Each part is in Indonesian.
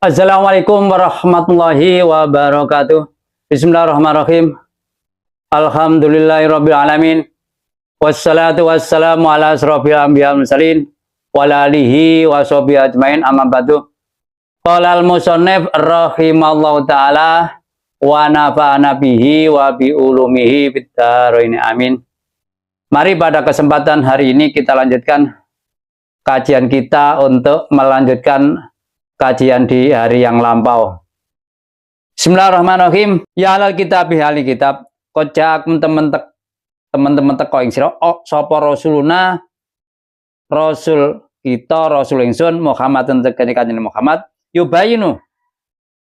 Assalamualaikum warahmatullahi wabarakatuh. Bismillahirrahmanirrahim. Alhamdulillahirabbil alamin. Wassalatu wassalamu ala asrofil anbiya wal mursalin wa ala alihi wa sahbihi ajmain, amma ba'du. Qala al-musannif rahimallahu taala wa nafa'ana bihi wa bi ulumihi fid dharain amin. Mari pada kesempatan hari ini kita lanjutkan kajian kita untuk melanjutkan kajian di hari yang lampau. Bismillahirrahmanirrahim. Ya alal kitab ahli kitab. Kojak teman-teman teko ing sira sapa rasuluna rasul kita rasul ingsun Muhammad tegene kanjeng Muhammad yubayinu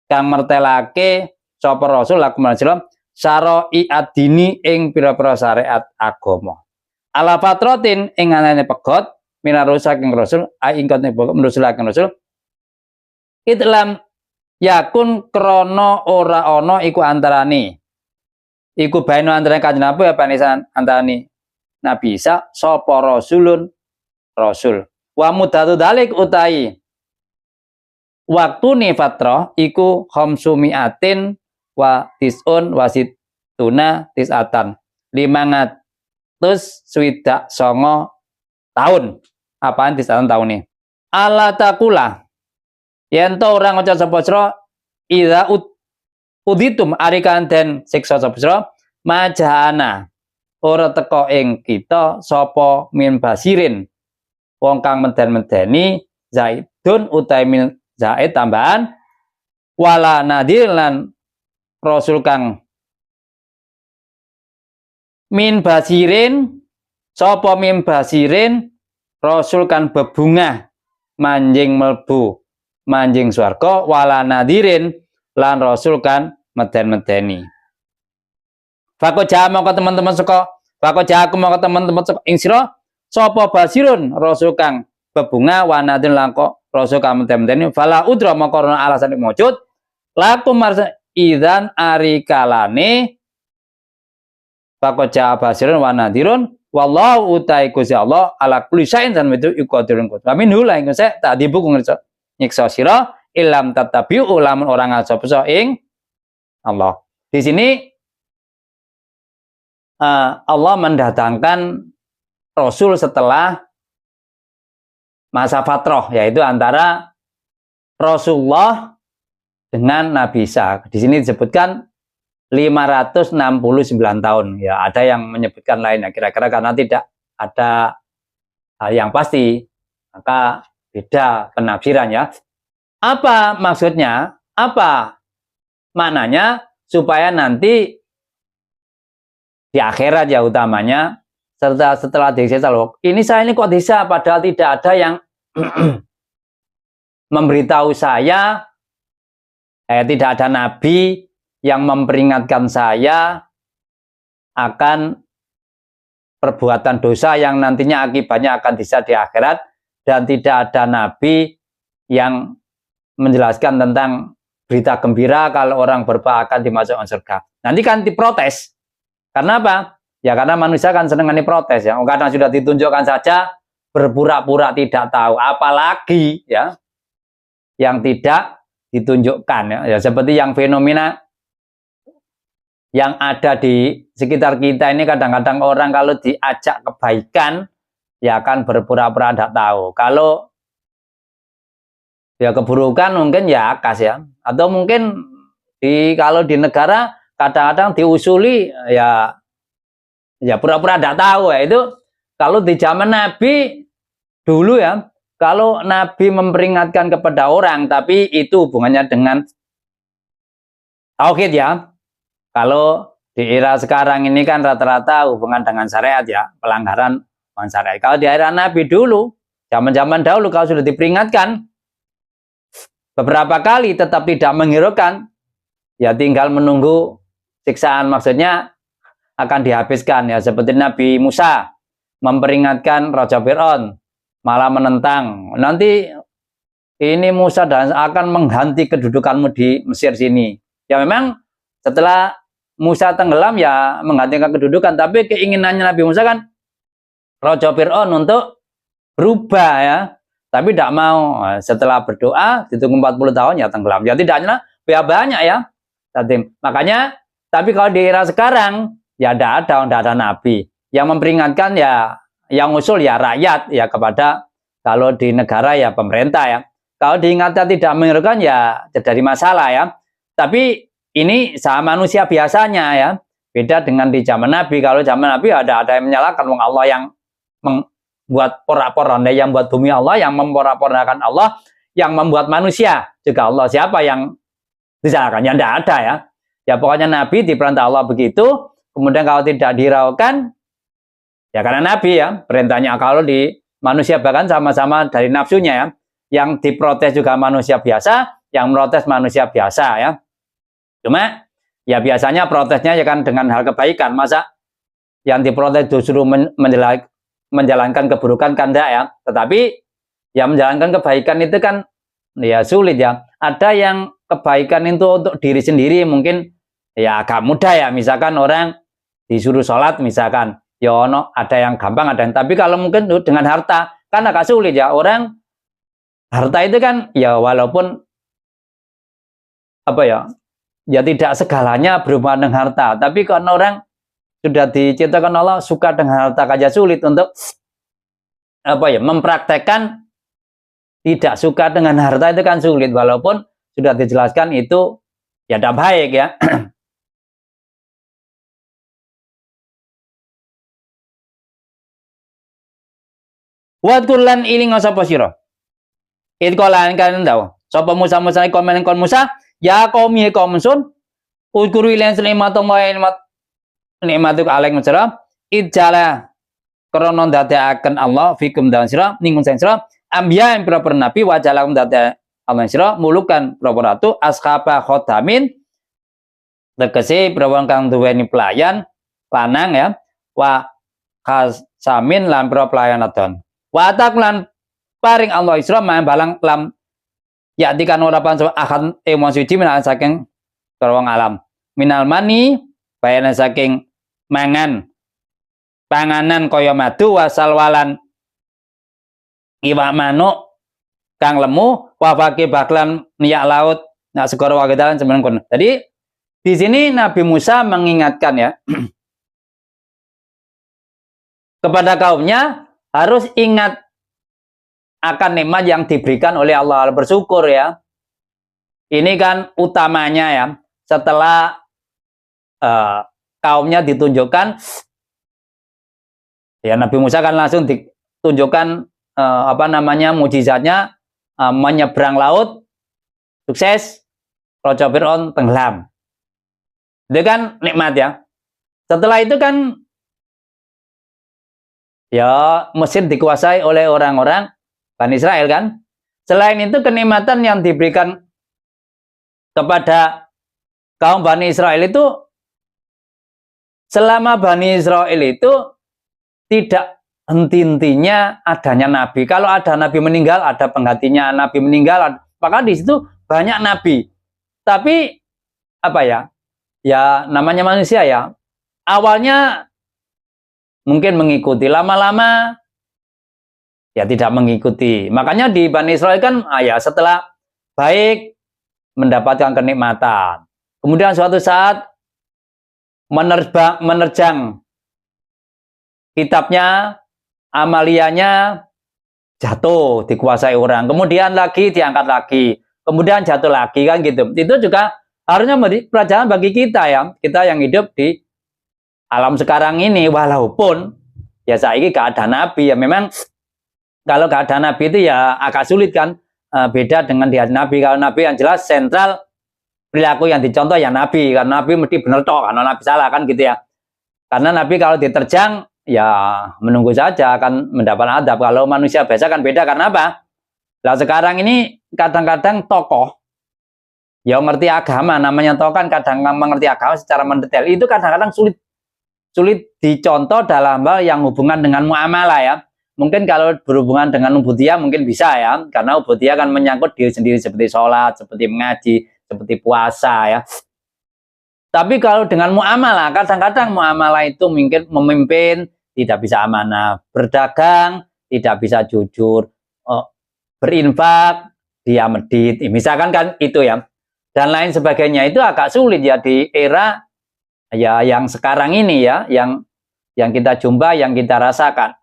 kang mertelake sapa rasul lakum sira syara'i ad-dini ing pira-pira syariat agama. Ala fatratin ing anane pegot minarusak ing rasul ing kene menusulaken rasul Itlam yakun krono ora ono iku antarane iku baino antarane kanjeng Nabi apa nisan antarane Nabi Isa sapa rasulun rasul wa mudatu dalik utai waktune fatrah iku khamsumiatin wa tisun wasituna tisatan 500 songo tahun apaan tisatan tahun nih ala takula yen to orang ngucap sapa sira idza uditum arikan den siksa sapa sira majana ora teka ing kita sapa min basirin wong kang meden-medeni zaidun utai min zaid tambahan wala nadir lan rasul kang min basirin sapa min basirin rasul kan bebungah manjing melbu manjing swarga wala nadirin lan rasul kan meden-medeni. Fako jamo ke teman-teman saka fako jaku mau ke teman-teman saka ing sira sapa basirun rasul kang bebunga wa nadirin lan kok rasul kang meden-medeni fala udra maka alasan mujud lakum marsa idzan arikalane fako ja basirun wa nadirun wallahu utai Gusti Allah ala kulli syai'in dan itu iqadirun kut. Kami nula ing sek tak dibuku ngerti nyiksa sira ilam tatabiu lamun orang ngasop ing Allah. Di sini Allah mendatangkan Rasul setelah masa fatrah, yaitu antara Rasulullah dengan Nabi Isa. Di sini disebutkan 569 tahun. Ya, ada yang menyebutkan lainnya kira-kira karena tidak ada hal yang pasti, maka beda penafsiran ya. Apa maksudnya? Apa maknanya? Supaya nanti di akhirat ya utamanya setelah disiksa loh. Ini saya ini kok bisa padahal tidak ada yang memberitahu saya, tidak ada nabi yang memperingatkan saya akan perbuatan dosa yang nantinya akibatnya akan bisa di akhirat. Dan tidak ada nabi yang menjelaskan tentang berita gembira kalau orang berbuat akan dimasukkan surga. Nanti kan diprotes. Karena apa? Ya karena manusia kan senang diprotes ya. Kadang sudah ditunjukkan saja berpura-pura tidak tahu, apalagi ya yang tidak ditunjukkan ya. Ya seperti yang fenomena yang ada di sekitar kita ini, kadang-kadang orang kalau diajak kebaikan ya akan berpura-pura tidak tahu. Kalau ya keburukan mungkin ya akas ya. Atau mungkin kalau di negara kadang-kadang diusuli ya pura-pura tidak tahu ya. Itu kalau di zaman Nabi dulu ya, kalau Nabi memperingatkan kepada orang tapi itu hubungannya dengan tauhid ya. Kalau di era sekarang ini kan rata-rata hubungan dengan syariat ya, pelanggaran syariat. Kalau di era Nabi dulu, zaman-zaman dahulu kalau sudah diperingatkan beberapa kali tetap tidak menghiraukan, ya tinggal menunggu siksaan, maksudnya akan dihabiskan ya. Seperti Nabi Musa memperingatkan Raja Fir'aun, malah menentang. Nanti ini Musa dan akan mengganti kedudukanmu di Mesir sini. Ya memang setelah Musa tenggelam ya menggantikan kedudukan, tapi keinginannya Nabi Musa kan Raja Fir'aun untuk berubah ya. tapi tidak mau. Setelah berdoa ditunggu 40 tahun ya tenggelam. Ya tidaknya ya banyak ya. Makanya tapi kalau di era sekarang ya tidak ada nabi. Yang memperingatkan ya yang usul ya rakyat ya kepada, kalau di negara ya pemerintah ya. Kalau diingatkan tidak menyerukan ya jadi masalah ya. Tapi ini sama manusia biasanya ya. Beda dengan di zaman Nabi. Kalau zaman Nabi ada yang menyalahkan Allah yang membuat porak-poranda, yang buat bumi Allah, yang memporak-porandakan Allah, yang membuat manusia juga Allah. Siapa yang disalahkan? Ya tidak ada ya. Ya pokoknya Nabi diperintah Allah begitu. Kemudian kalau tidak diraukan, ya karena Nabi ya perintahnya. Kalau di manusia bahkan sama-sama dari nafsunya ya. Yang diprotes juga manusia biasa, yang protes manusia biasa ya. Cuma ya biasanya protesnya ya kan dengan hal kebaikan. Masa yang diprotes justru menjalankan keburukan kan enggak ya. Tetapi ya menjalankan kebaikan itu kan ya sulit ya. Ada yang kebaikan itu untuk diri sendiri mungkin ya agak mudah ya. Misalkan orang disuruh sholat misalkan, ya ada yang gampang, ada yang, tapi kalau mungkin dengan harta kan agak sulit ya. Orang harta itu kan ya walaupun apa ya tidak segalanya berhubungan dengan harta, tapi kalau orang sudah diciptakan Allah suka dengan harta aja sulit untuk mempraktekkan tidak suka dengan harta itu kan sulit, walaupun sudah dijelaskan itu ya tidak baik ya. Wadkulan iling sapa sira itkolan kan tau sapa Musa komen Musa ya qaumi kaum sun udkuru ilan selimatum wa nikmatuk alaik sira ijala krana ndadekaken Allah fikum dan sira ningun sira ambiya yang proper nabi wa jalakum dadi Allah sira mulukan proper ratu ashaba khodamin tegese prawon kang duweni pelayan lanang ya wa khasamin lan pelayan adon wa takulan paring Allah Isra balang lam yaktikan urapan akan emosi suci minal saking terowong alam minal mani bayanan saking mangan panganan kaya madu wasalwalan iwak manuk kang lemu wafake baklan niyak laut nak segara wagedalan sebenarnya kono. Jadi di sini Nabi Musa mengingatkan ya kepada kaumnya harus ingat akan nikmat yang diberikan oleh Allah, bersyukur ya. Ini kan utamanya ya. Setelah kaumnya ditunjukkan, ya Nabi Musa kan langsung ditunjukkan mukjizatnya menyeberang laut, sukses, Raja Fir'aun tenggelam. Itu kan nikmat ya. Setelah itu kan ya Mesir dikuasai oleh orang-orang Bani Israel kan. Selain itu kenikmatan yang diberikan kepada kaum Bani Israel itu selama Bani Israel itu tidak henti-hentinya adanya nabi. Kalau ada nabi meninggal, ada penggantinya nabi meninggal, maka di situ banyak nabi. Tapi ya namanya manusia ya. Awalnya mungkin mengikuti, lama-lama ya tidak mengikuti. Makanya di Bani Israel kan setelah baik mendapatkan kenikmatan. Kemudian suatu saat menerjang kitabnya, amaliyanya jatuh, dikuasai orang. Kemudian lagi diangkat lagi. Kemudian jatuh lagi kan gitu. Itu juga harusnya menjadi pelajaran bagi kita ya. Kita yang hidup di alam sekarang ini, walaupun ya saiki gak ada nabi ya, memang kalau gak ada nabi itu ya agak sulit kan, beda dengan di nabi. Kalau nabi yang jelas sentral perilaku yang dicontoh ya nabi, karena nabi mesti bener toh, karena nabi salah kan gitu ya. Karena nabi kalau diterjang ya menunggu saja akan mendapat adab. Kalau manusia biasa kan beda, karena apa? Nah sekarang ini kadang-kadang tokoh yang ngerti agama, namanya tokoh kan kadang mengerti agama secara mendetail, itu kadang-kadang sulit dicontoh dalam hal yang hubungan dengan muamalah ya. Mungkin kalau berhubungan dengan ubudiyah mungkin bisa ya, karena ubudiyah kan menyangkut diri sendiri seperti sholat, seperti mengaji, seperti puasa ya. Tapi kalau dengan muamalah, kadang-kadang muamalah itu mungkin memimpin tidak bisa amanah, berdagang tidak bisa jujur, berinfak, dia medit, misalkan kan itu ya, dan lain sebagainya. Itu agak sulit ya di era ya yang sekarang ini ya, yang kita jumpa, yang kita rasakan.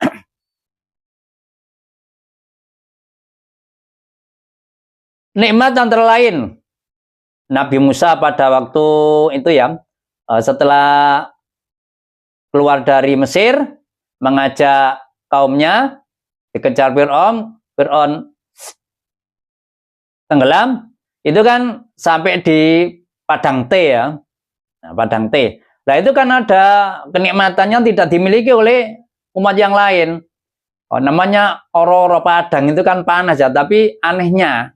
Nikmat antara lain Nabi Musa pada waktu itu ya, setelah keluar dari Mesir, mengajak kaumnya dikejar Fir'aun tenggelam, itu kan sampai di padang teh ya. Nah, padang teh. Nah, itu kan ada kenikmatannya tidak dimiliki oleh umat yang lain. Namanya oro-oro padang itu kan panas ya, tapi anehnya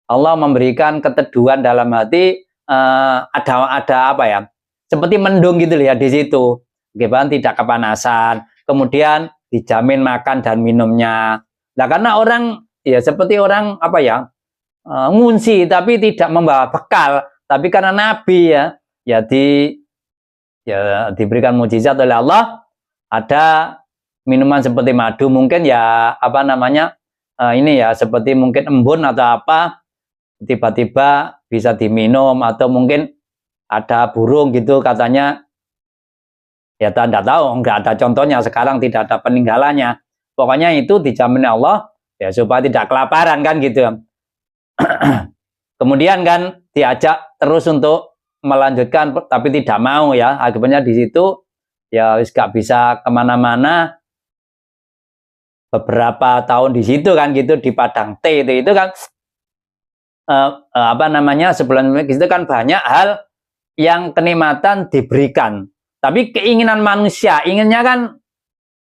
Allah memberikan keteduhan dalam hati, ada apa ya? Seperti mendung gitu ya di situ. Bagaimana tidak kepanasan. Kemudian dijamin makan dan minumnya. Nah, karena orang ya seperti orang apa ya? Ngunsi tapi tidak membawa bekal, tapi karena Nabi ya diberikan mujizat oleh Allah, ada minuman seperti madu, mungkin ya apa namanya, ini ya seperti mungkin embun atau apa, tiba-tiba bisa diminum, atau mungkin ada burung gitu katanya, ya tidak tahu, nggak ada contohnya sekarang, tidak ada peninggalannya, pokoknya itu dijamin Allah ya supaya tidak kelaparan kan gitu. Kemudian kan diajak terus untuk melanjutkan, tapi tidak mau ya, akhirnya di situ ya nggak bisa kemana-mana, beberapa tahun di situ kan gitu, di padang teh itu kan apa namanya, sebelum itu kan banyak hal yang kenikmatan diberikan, tapi keinginan manusia, inginnya kan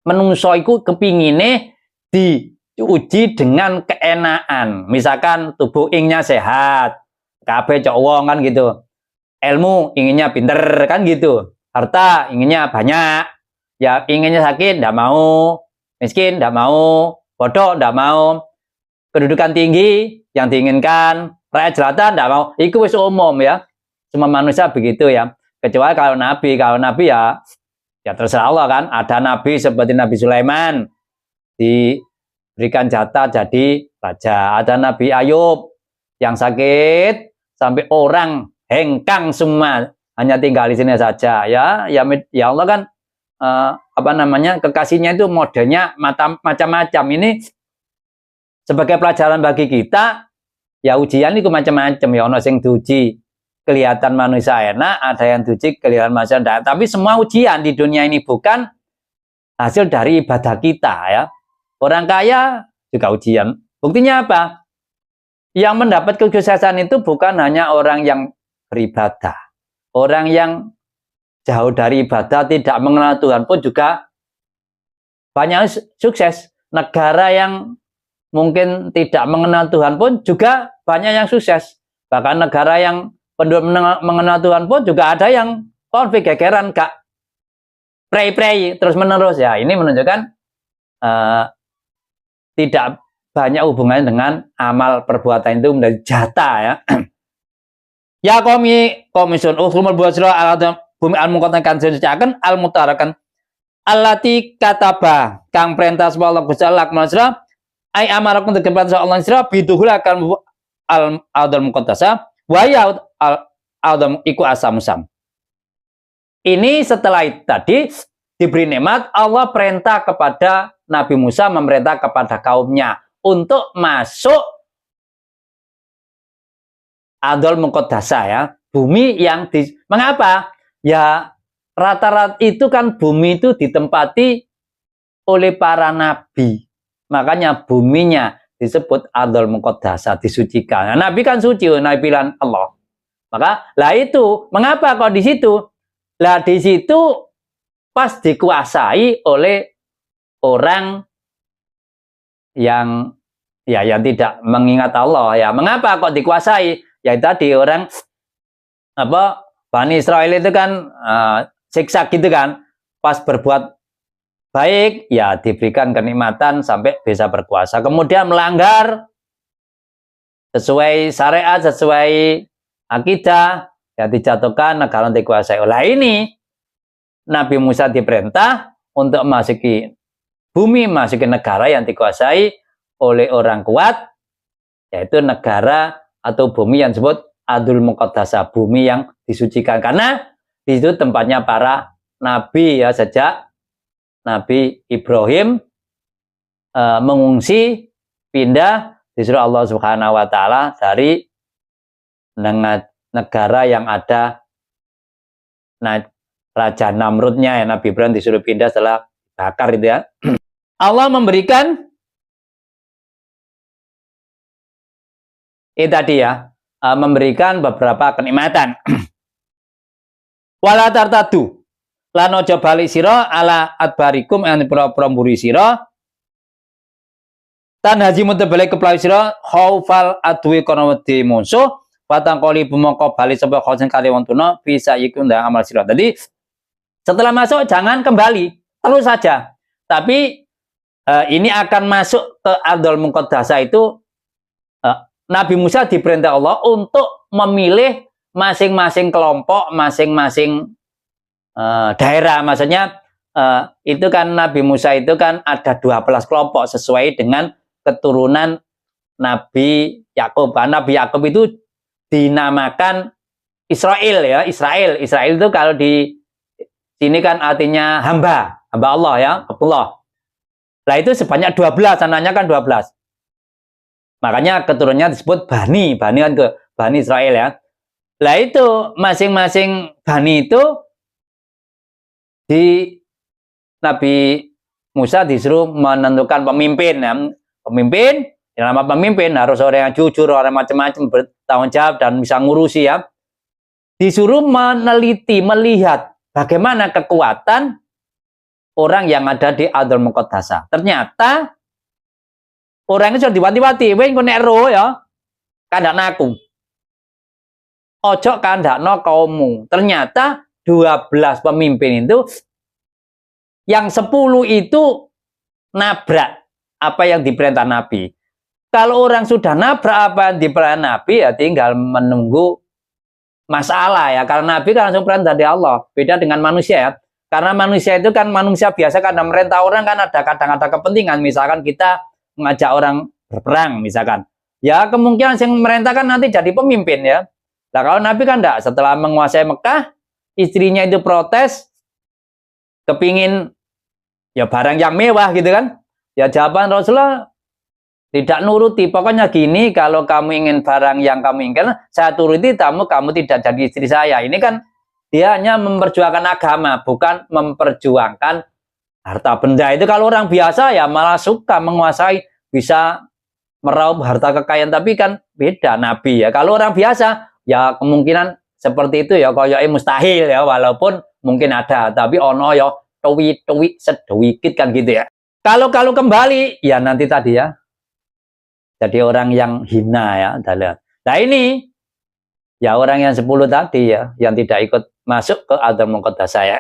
menungso iku kepingine diuji dengan keenaan, misalkan tubuh ingnya sehat, kabeh cowok kan gitu, ilmu inginnya pinter kan gitu, harta inginnya banyak, ya inginnya sakit tidak mau, miskin tidak mau, bodoh tidak mau, kedudukan tinggi yang diinginkan, rakyat jelata tidak mau. Itu wis umum ya, semua manusia begitu ya, kecuali kalau nabi ya terserah Allah kan. Ada nabi seperti Nabi Sulaiman diberikan jatah jadi raja, ada Nabi Ayub yang sakit sampai orang hengkang semua, hanya tinggal di sini saja ya Allah kan, apa namanya, kekasihnya itu modelnya macam-macam. Ini sebagai pelajaran bagi kita ya, ujian itu macam-macam ya, ono sing diuji kelihatan manusia enak, ada yang diuji kelihatan manusia enggak, tapi semua ujian di dunia ini bukan hasil dari ibadah kita ya. Orang kaya juga ujian, buktinya apa? Yang mendapat kesuksesan itu bukan hanya orang yang beribadah, orang yang jauh dari ibadah, tidak mengenal Tuhan pun juga banyak sukses. Negara yang mungkin tidak mengenal Tuhan pun juga banyak yang sukses. Bahkan negara yang penduduk mengenal Tuhan pun juga ada yang konflik, gegeran, gak pray terus menerus ya. Ini menunjukkan tidak banyak hubungannya dengan amal perbuatan itu menjadi jatah ya. Ya komisun ukhumul buasra al-adam bumi al-muqatakan sejakan al-mutarakan allati kataba kang perintah Allah Gusti Allah masra ai amarakum tegepatan Allah sira biduhulakan al-adal muqaddasa wa ya al-adam iku asamsam. Ini setelah tadi diberi nikmat, Allah perintah kepada Nabi Musa, memerintah kepada kaumnya untuk masuk Adol Muqaddasa ya, bumi yang mengapa? Ya rata-rata itu kan bumi itu ditempati oleh para nabi. Makanya buminya disebut Adol Muqaddasa, disucikan. Nah, nabi kan suci, nabi pilihan Allah. Maka lah itu, mengapa kok di situ? Lah di situ pas dikuasai oleh orang yang tidak mengingat Allah ya. Mengapa kok dikuasai? Ya tadi orang apa, Bani Israel itu kan siksa gitu kan, pas berbuat baik ya diberikan kenikmatan sampai bisa berkuasa, kemudian melanggar sesuai syariat, sesuai akidah ya dijatuhkan, negara dikuasai. Oleh ini Nabi Musa diperintah untuk memasuki bumi, memasuki negara yang dikuasai oleh orang kuat, yaitu negara atau bumi yang disebut Ardul Muqaddasah, bumi yang disucikan, karena di situ tempatnya para nabi ya, sejak Nabi Ibrahim mengungsi pindah disuruh Allah Subhanahu wa taala dari negara yang ada Raja Namrudnya ya, Nabi Ibrahim disuruh pindah setelah bakar itu ya. Allah memberikan tadi ya, memberikan beberapa kenikmatan. Wala tartadu lan aja balik sira ala adbarikum yang pira-pira mburi sira tan haji mutabalik keplawi sira khaufal adwi kono wedi musuh patang kali bumangka bali sapa khosen kali wong tuna bisa iku ndang amal sira. Jadi setelah masuk jangan kembali, terus saja. Tapi ini akan masuk ke Ardul Muqaddasah itu Nabi Musa diperintah Allah untuk memilih masing-masing kelompok, masing-masing daerah. Maksudnya itu kan Nabi Musa itu kan ada 12 kelompok sesuai dengan keturunan Nabi Yakub. Nabi Yakub itu dinamakan Israel ya, Israel. Israel itu kalau di sini kan artinya hamba Allah ya, Abdullah. Nah itu sebanyak 12, anaknya kan 12. Makanya keturunannya disebut Bani kan ke Bani Israel ya. Lah itu masing-masing Bani itu di Nabi Musa disuruh menentukan pemimpin ya. Pemimpin, yang nama pemimpin harus orang yang jujur, orang macam-macam, bertanggung jawab dan bisa ngurusi ya. Disuruh meneliti, melihat bagaimana kekuatan orang yang ada di Ardul Muqaddasah. Ternyata orang itu sudah diwati-wati, weng konek ro ya, kandakna aku. Ojo kandakno kaummu. Ternyata 12 pemimpin itu, yang 10 itu nabrak apa yang diperintah Nabi. Kalau orang sudah nabrak apa yang diperintah Nabi, ya tinggal menunggu masalah ya. Karena Nabi kan langsung perintah dari Allah. Beda dengan manusia ya. Karena manusia itu kan manusia biasa, karena merintah orang kan ada kadang-kadang kepentingan. Misalkan kita mengajak orang berperang misalkan, ya kemungkinan yang merintahkan nanti jadi pemimpin ya. Nah kalau Nabi kan enggak, setelah menguasai Mekah, istrinya itu protes, kepingin ya barang yang mewah gitu kan, ya jawaban Rasulullah tidak nuruti, pokoknya gini, kalau kamu ingin barang yang kamu inginkan, saya turuti, kamu tidak jadi istri saya. Ini kan dia hanya memperjuangkan agama, bukan memperjuangkan harta benda. Itu kalau orang biasa ya malah suka menguasai, bisa meraup harta kekayaan, tapi kan beda Nabi ya. Kalau orang biasa ya kemungkinan seperti itu ya koyoke mustahil ya, walaupun mungkin ada, tapi ono ya tuwi-tuwi sedikit kan gitu ya. Kalau kembali ya nanti tadi ya, jadi orang yang hina ya. Nah ini ya orang yang 10 tadi ya, yang tidak ikut masuk ke Ardul Muqaddasah ya.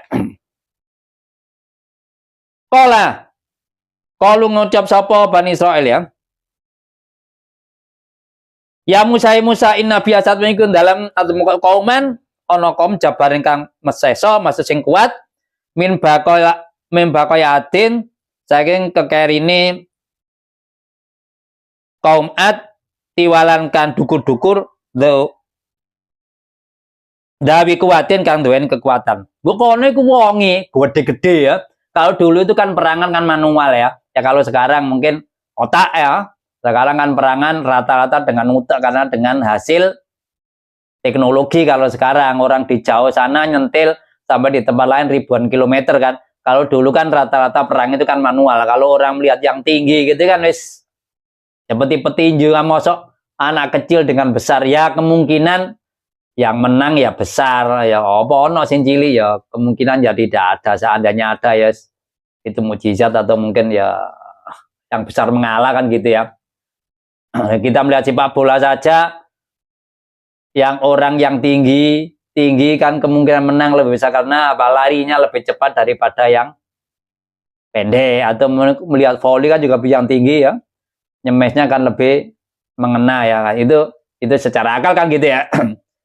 Kalau ngucap sapa Bani Israel ya. Ya Musa inna biasat mengikut dalam Ardul Muqaddasah kauman ana kaum jabar ingkang meseso, masa sing kuat min bakoyatin saking kekerine kaum Ad tiwalan kan dukur-dukur dawi kuatin kang duweni kekuatan. Bukone ku wonge gede-gede ya. Kalau dulu itu kan perangan kan manual ya. Ya kalau sekarang mungkin otak ya. Sekarang kan perangan rata-rata dengan otak karena dengan hasil teknologi. Kalau sekarang orang di jauh sana nyentil sampai di tempat lain ribuan kilometer kan. Kalau dulu kan rata-rata perang itu kan manual. Kalau orang melihat yang tinggi gitu kan wis seperti petinju, mosok anak kecil dengan besar ya, kemungkinan yang menang ya besar ya, apa ono sing cilik ya kemungkinan ya tidak ada. Seandainya ada ya itu mukjizat atau mungkin ya yang besar mengalah kan gitu ya. Kita melihat sepak bola saja, yang orang yang tinggi kan kemungkinan menang lebih besar karena apa, larinya lebih cepat daripada yang pendek. Atau melihat volley kan juga yang tinggi ya, nyemesnya kan lebih mengena ya. Itu secara akal kan gitu ya.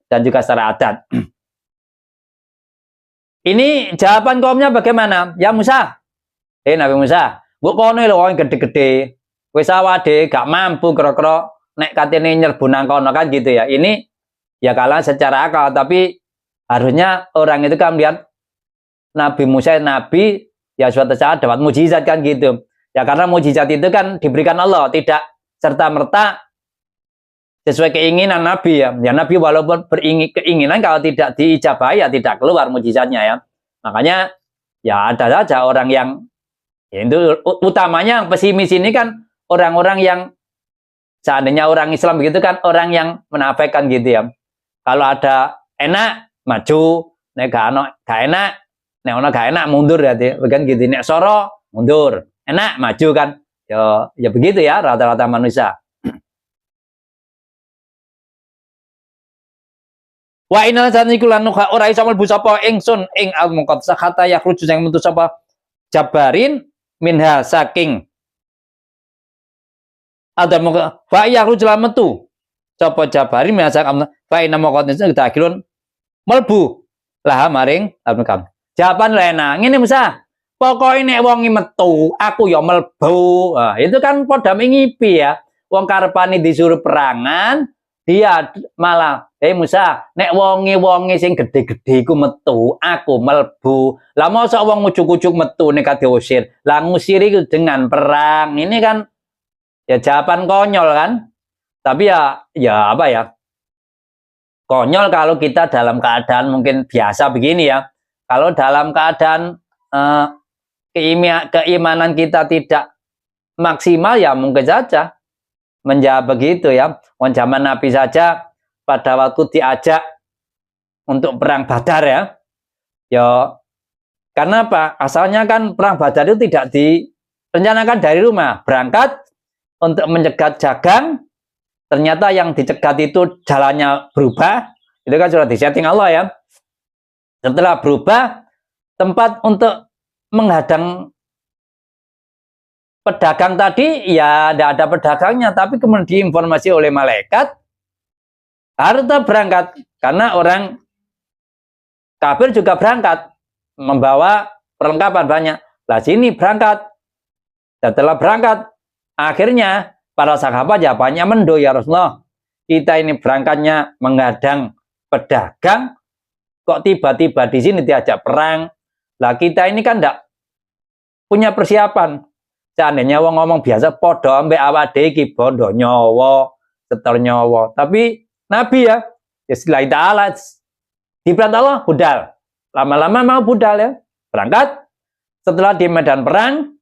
Dan juga secara adat. Ini jawaban kaumnya bagaimana? Ya Musa, Nabi Musa, gue kono lho orang gede-gede, wis awake gak mampu kira-kira nek katene nyerbu nang kono kan gitu ya. Ini ya kalah secara akal, tapi harusnya orang itu kan lihat Nabi Musa nabi ya suatu saat dapat mujizat kan gitu. Ya karena mujizat itu kan diberikan Allah, tidak serta-merta sesuai keinginan Nabi ya. Ya Nabi walaupun keinginan kalau tidak diijabahi ya tidak keluar mujizatnya ya. Makanya ya ada saja orang yang ya itu utamanya yang pesimis ini kan orang-orang yang seandainya orang Islam begitu kan orang yang menafikan gitu ya. Kalau ada enak maju, nek gak enak, nek ono gak enak mundur ya, kan gitu. Nek soro mundur, enak maju kan. Ya begitu ya rata-rata manusia. Wa inna saniku lan ora iso mlebu sapa ingsun ing al-muqad sakata yakhruju sing metu sapa jabarin minha saking ada muka fa yakhruju lan metu sapa jabarin minha saking fa inna muqad dakilun mlebu lah maring al-muqad. Jawaban lena ngene Musa. Pokoke nek wong metu aku ya mlebu. Nah, itu kan padha ngipi ya. Wong karepane disuruh perangan dia malah Musa nek wonge sing gede-gede iku metu aku melbu lah mosok wong ujuk-ujuk metu nek diusir lah ngusir itu dengan perang ini kan ya jawaban konyol kan tapi ya apa ya konyol kalau kita dalam keadaan mungkin biasa begini ya kalau dalam keadaan keimanan kita tidak maksimal ya mungkin saja menjawab begitu ya. Zaman Nabi saja pada waktu diajak untuk perang Badar ya. Ya karena apa? Asalnya kan perang Badar itu tidak direncanakan dari rumah. Berangkat untuk mencegat jagang. Ternyata yang dicegat itu jalannya berubah. Itu kan sudah disetting Allah ya. Setelah berubah, tempat untuk menghadang pedagang tadi ya tidak ada pedagangnya, tapi kemudian diinformasi oleh malaikat harus berangkat karena orang kafir juga berangkat membawa perlengkapan banyak. Lah sini berangkat. Setelah berangkat, akhirnya para sahabat ya banyak mendo ya Rasulullah. Kita ini berangkatnya menghadang pedagang, kok tiba-tiba di sini diajak perang. Lah kita ini kan tidak punya persiapan. Seandainya wong ngomong biasa podo ambek awak dhewe iki bondo nyawa, setor nyawa. Tapi Nabi ya istilah ta'ala diperintah Allah budal. Lama-lama mau budal ya. Berangkat setelah di medan perang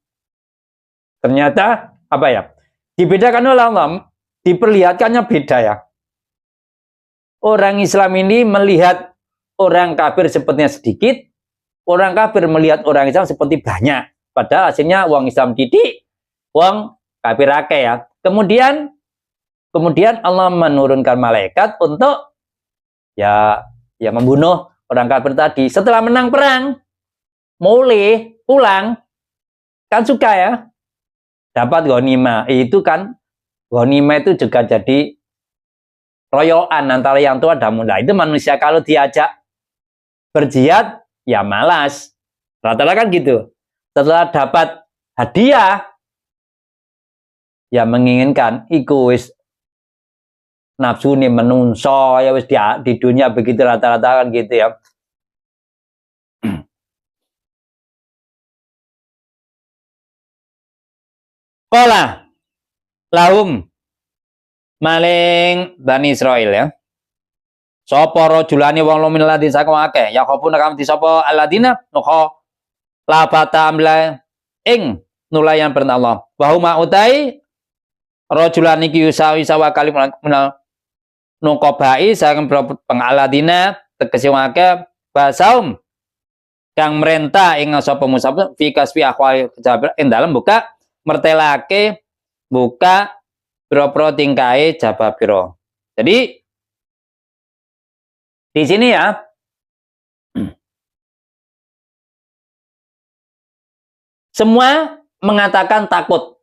ternyata apa ya? Dibedakan oleh Allah, diperlihatkannya beda ya. Orang Islam ini melihat orang kafir sepertinya sedikit, orang kafir melihat orang Islam seperti banyak. Padahal hasilnya uang Islam didik, uang kafir akeh ya. Kemudian Allah menurunkan malaikat untuk ya membunuh orang kafir tadi. Setelah menang perang, mulai pulang kan suka ya. Dapat ghanimah. Itu kan ghanimah itu juga jadi royoan antara yang tua dan muda. Itu manusia kalau diajak berjihad ya malas. Rata-rata kan gitu. Setelah dapat hadiah ya menginginkan iku wis nafsu ini menungso ya wis di dunia begitu rata-rata kan gitu ya. Qala lahum maling Bani Israil ya. Sapa rajulane wong lumin ladin saking akeh ya khofuna kam di sapa aladina nukho labata amla ing nulayan perintah Allah. Bahuma utai rajulan iki usawi sawa kali menal nukobai saking pengaladina tegese wake basaum kang merentah ing sapa musab fi kasfi akhwal Jabir ing dalem buka mertelake buka pira-pira tingkahe Jababiro. Jadi di sini ya semua mengatakan takut.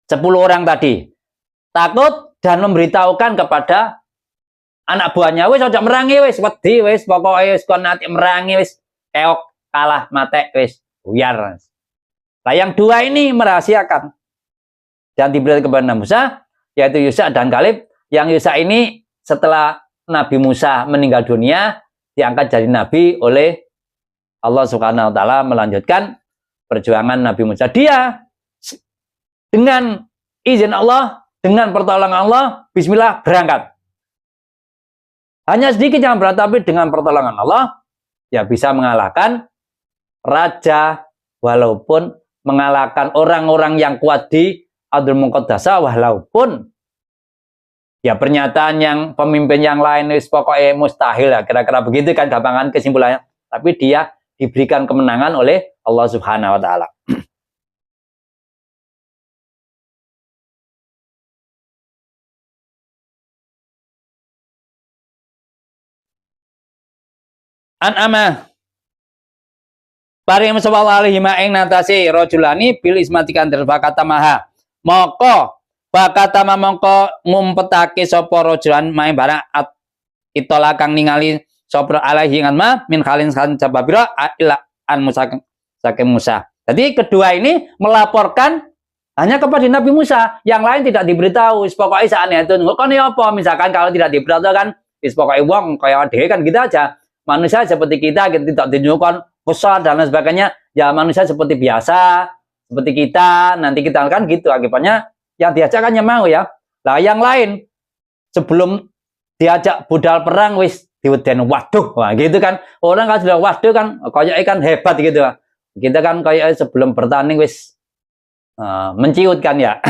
10 orang tadi takut dan memberitahukan kepada anak buahnya, wis aja merangi wis, wedi wis, pokoke wis kon ati merangi wis, keok kalah mate wis, buyar. Nah, yang dua ini merahasiakan dan diberitahu kepada Nabi Musa, yaitu Yusha dan Kalib. Yang Yusha ini setelah Nabi Musa meninggal dunia, diangkat jadi nabi oleh Allah Subhanahu wa taala, melanjutkan perjuangan Nabi Musa. Dia dengan izin Allah, dengan pertolongan Allah, bismillah berangkat. Hanya sedikit yang berat, tapi dengan pertolongan Allah ya bisa mengalahkan raja, walaupun mengalahkan orang-orang yang kuat di Ardul Muqaddasah, walaupun ya pernyataan yang pemimpin yang lain pokoknya mustahil lah, kira-kira begitu kan gampangan kesimpulannya. Tapi dia diberikan kemenangan oleh Allah Subhanahu wa taala. An-amah paring sallallahu alaihi ma ing natasi rajulani bil ismatikan terbakata maha moko bakatama mongko ngumpetake sapa rajulan main barang itola kang ningali sapa alaihi ngan ma min khalin sababira ila an Musa saking Musa. Jadi kedua ini melaporkan hanya kepada Nabi Musa, yang lain tidak diberitahu. Pokoknya saatnya itu kan ya apa, misalkan kalau tidak diberitahu kan pokoknya wong kayak dhewe kan gitu aja. Manusia seperti kita tidak ditunjukkan besar dan lain sebagainya. Ya manusia seperti biasa, seperti kita, nanti kita kan gitu akibatnya. Yang diajak kan yang mau ya. Lah yang lain sebelum diajak budal perang wis diweden waduh. Wah gitu kan. Orang kan sudah waduh kan kayak ikan hebat gitu. Kita kan kayak sebelum bertanding wis menciut kan ya.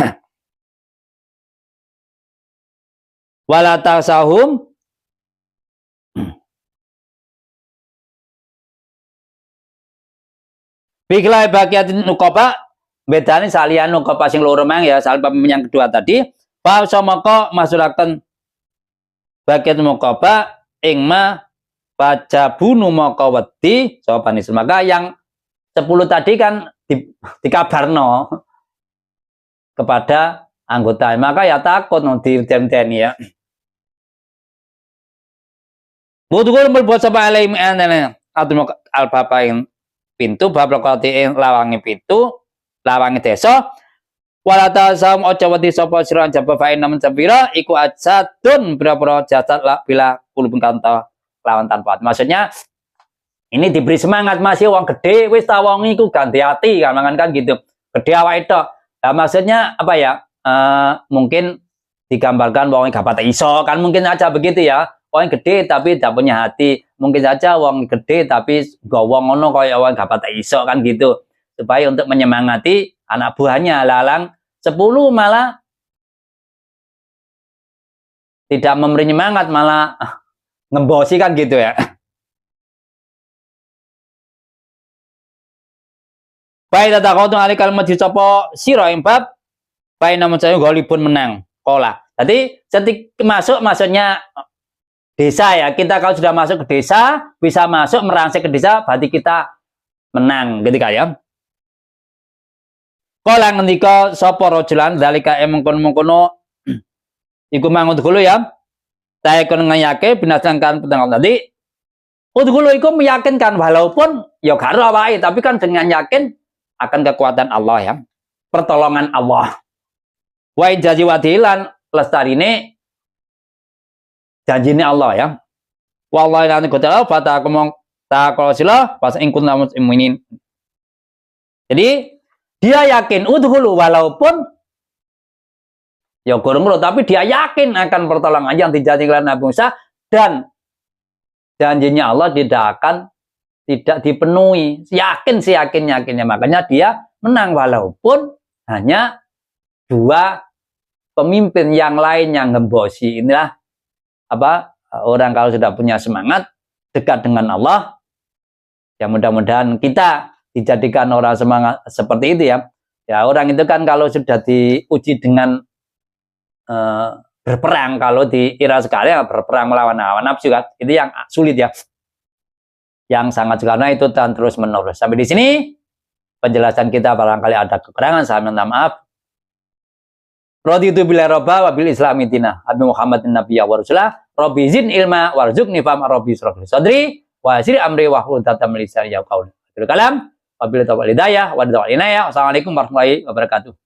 Wala tasahum Biklah bagiatin nukoba bedane salian nukoba sing loro mang ya, salib yang kedua tadi. Fa samaka masuraken bagiat nukoba ing ma baca bunu maka wedi sapa maka yang 10 tadi kan dikabarno kepada anggota, maka ya takut di teni ya. Butuh berbuat sapa alaim anana atau al-bapain pintu bablokati lawangi pintu lawangi desa walata saum ojo wedi sapa sira jaba fain namun sabira iku ajatun pira-pira jasad bila kulubun kanta lawan tanpa. Maksudnya ini diberi semangat, masih wong gede wis ta wong iku ganti ati kan gitu. Gede awake tok. Nah, maksudnya apa ya? Mungkin digambarkan wong gak pati iso kan, mungkin aja begitu ya. Wong gede tapi tidak punya hati. Mungkin saja wong gede tapi gowong ngono kaya wong gak pati iso kan gitu. Supaya untuk menyemangati anak buahnya, lalang 10 malah tidak memberi semangat, malah ngembosi kan gitu ya. Baik tata kau tuh alikal masjid sopo siro imbab. Baik namun saya golipun menang kola. Jadi ketika masuk maksudnya desa ya, kita kalau sudah masuk ke desa bisa masuk merangsek ke desa, berarti kita menang ketika ya. Kola ngendika sopo rojulan dalika mengkono iku mangut dulu ya. Saya kon ngayake binasangkan petang tadi. Dulu iku meyakinkan walaupun ya gak rawai, tapi kan dengan yakin akan kekuatan Allah ya, pertolongan Allah. Wa jaji wadilan lestarine janjine Allah ya. Wallahi lan kutala fata komong ta qalsila pas ingkun namus iminin. Jadi dia yakin udhulu walaupun ya gorong tapi dia yakin akan pertolongan yang dijanjikan Nabi Musa, dan janjinya Allah tidak dipenuhi. Yakinnya, makanya dia menang walaupun hanya 2 pemimpin yang lain yang ngembosi. Inilah apa, orang kalau sudah punya semangat dekat dengan Allah ya, mudah-mudahan kita dijadikan orang semangat seperti itu ya. Ya orang itu kan kalau sudah diuji dengan berperang, kalau di era sekarang ya, berperang melawan hawa nafsu kan, itu yang sulit ya, yang sangat karena itu dan terus menerus. Sampai di sini penjelasan kita, barangkali ada kekurangan saya minta maaf. Raditu billahi robba wa bil islami dina Abi Muhammadin nabiyya wa rasulah rabbi zid ilma warzuqni fahma rabbi syrah sadri wa sir amri wa hlul tatam lisani ya qaul. Kalam Wabillahi taufiq wal hidayah. Wassalamualaikum warahmatullahi wabarakatuh.